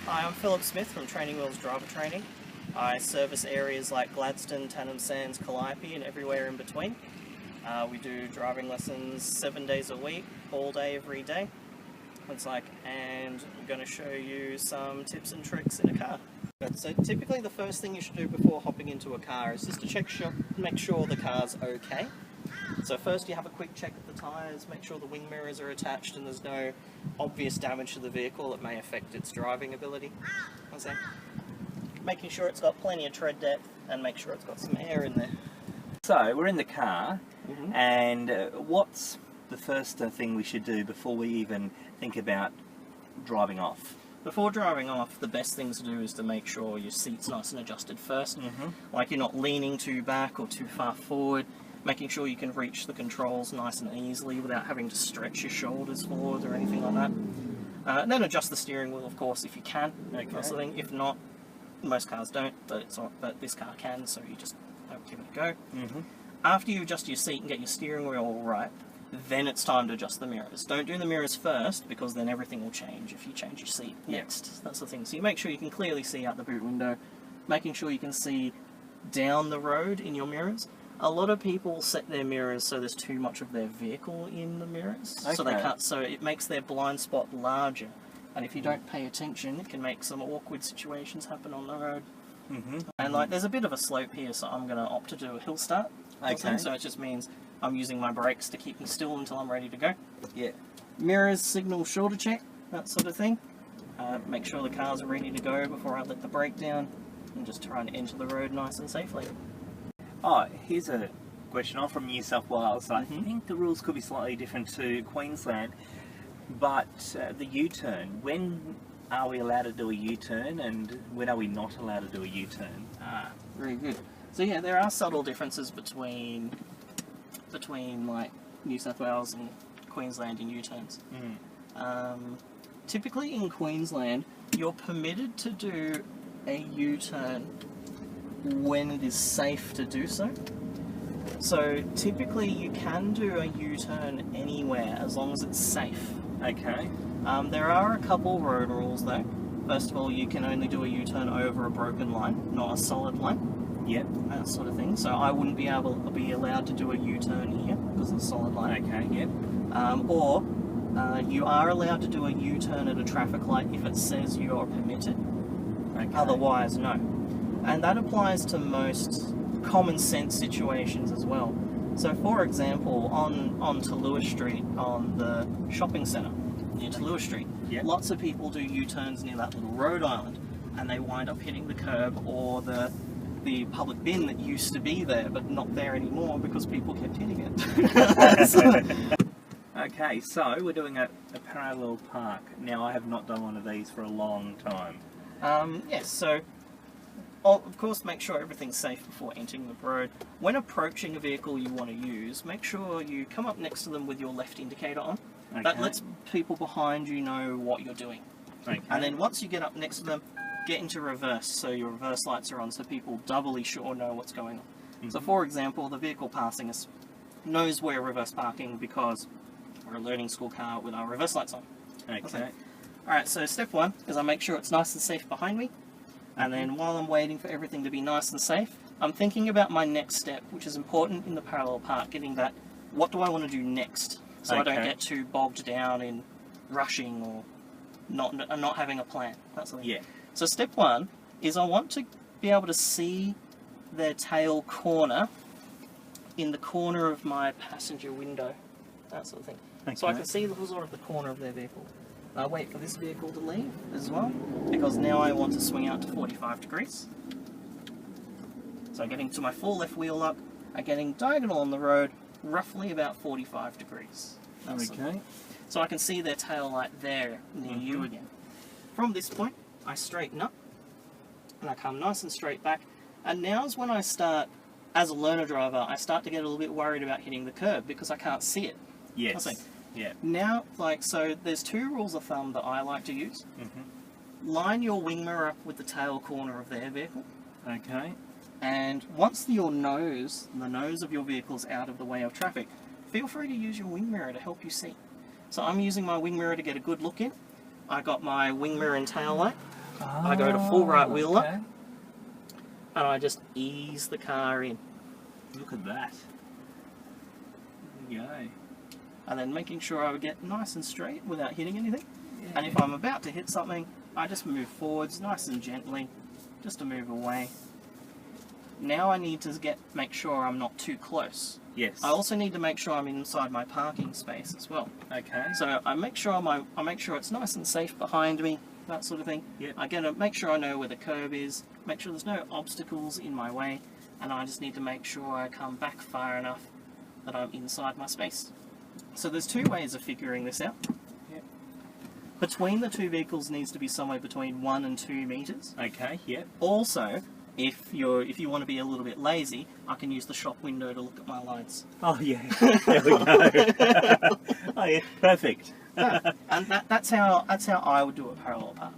Hi, I'm Philip Smith from Training Wheels Driver Training. I service areas like Gladstone, Tannum Sands, Calliope and everywhere in between. We do driving lessons 7 days a week, all day, every day. And I'm going to show you some tips and tricks in a car. So typically the first thing you should do before hopping into a car is just to make sure the car's okay. So first you have a quick check of the tyres, make sure the wing mirrors are attached and there's no obvious damage to the vehicle that may affect its driving ability. Making sure it's got plenty of tread depth and make sure it's got some air in there. So we're in the car, and what's the first thing we should do before we even think about driving off? Before driving off, the best thing to do is to make sure your seat's nice and adjusted first. Like you're not leaning too back or too far forward. Making sure you can reach the controls nice and easily without having to stretch your shoulders forward or anything like that. And then adjust the steering wheel, of course, if you can. That's the thing. If not, most cars don't, but this car can, so you just give it a go. After you adjust your seat and get your steering wheel all right, then it's time to adjust the mirrors. Don't do the mirrors first, because then everything will change if you change your seat next. That's the thing. So you make sure you can clearly see out the boot window, making sure you can see down the road in your mirrors. A lot of people set their mirrors so there's too much of their vehicle in the mirrors, so it makes their blind spot larger. And if you don't pay attention, it can make some awkward situations happen on the road. And there's a bit of a slope here, so I'm going to opt to do a hill start. So it just means I'm using my brakes to keep me still until I'm ready to go. Mirrors signal shoulder check, that sort of thing. Make sure the cars are ready to go before I let the brake down, and just try and enter the road nice and safely. Oh, here's a question. I'm from New South Wales. I think the rules could be slightly different to Queensland, but the U-turn, when are we allowed to do a U-turn and when are we not allowed to do a U-turn? Very good. So yeah, there are subtle differences between like New South Wales and Queensland in U-turns. Typically in Queensland, you're permitted to do a U-turn when it is safe to do so. So typically you can do a U-turn anywhere as long as it's safe. There are a couple road rules though. First of all, you can only do a U-turn over a broken line, not a solid line. That sort of thing. So I wouldn't be allowed to do a U-turn here because it's a solid line. Or you are allowed to do a U-turn at a traffic light if it says you are permitted. Otherwise, no. And that applies to most common sense situations as well. So for example, on Talua Street, on the shopping centre near Talua Street, lots of people do U-turns near that little road island, and they wind up hitting the curb or the public bin that used to be there but not there anymore because people kept hitting it. Okay, so we're doing a parallel park. Now, I have not done one of these for a long time. So of course make sure everything's safe before entering the road. When approaching a vehicle you want to use, make sure you come up next to them with your left indicator on. That lets people behind you know what you're doing. And then once you get up next to them, get into reverse, so your reverse lights are on, so people doubly sure know what's going on. So for example, the vehicle passing us knows we're reverse parking because we're a learning school car with our reverse lights on. Alright, so step one is I make sure it's nice and safe behind me. And then while I'm waiting for everything to be nice and safe, I'm thinking about my next step, which is important in the parallel park, getting that, what do I want to do next? So I don't get too bogged down in rushing or not having a plan. That's the thing. So step one is I want to be able to see their tail corner in the corner of my passenger window. That sort of thing. So I can see the sort of the corner of their vehicle. I wait for this vehicle to leave as well, because now I want to swing out to 45 degrees. So getting to my full left wheel lock, I'm getting diagonal on the road, roughly about 45 degrees. So I can see their tail light there near you again. From this point, I straighten up, and I come nice and straight back, and now's when I start, as a learner driver, I start to get a little bit worried about hitting the curb because I can't see it. Now, so there's two rules of thumb that I like to use. Line your wing mirror up with the tail corner of their vehicle. And once your nose, the nose of your vehicle is out of the way of traffic, feel free to use your wing mirror to help you see. So I'm using my wing mirror to get a good look in. I got my wing mirror and tail light, I go to full right wheeler, okay. and I just ease the car in. Look at that. There you go. And then making sure I would get nice and straight without hitting anything. Yeah. And if I'm about to hit something, I just move forwards nice and gently, just to move away. Now I need to make sure I'm not too close. Yes. I also need to make sure I'm inside my parking space as well. Okay. So I make sure it's nice and safe behind me, that sort of thing. Yep. I gotta make sure I know where the curb is, make sure there's no obstacles in my way, and I just need to make sure I come back far enough that I'm inside my space. So there's two ways of figuring this out. Yep. Between the two vehicles needs to be somewhere between 1 and 2 meters. Okay. Yep. Also, if you want to be a little bit lazy, I can use the shop window to look at my lights. Oh yeah. There we go. Oh yeah. Perfect. And that's how I would do a parallel park.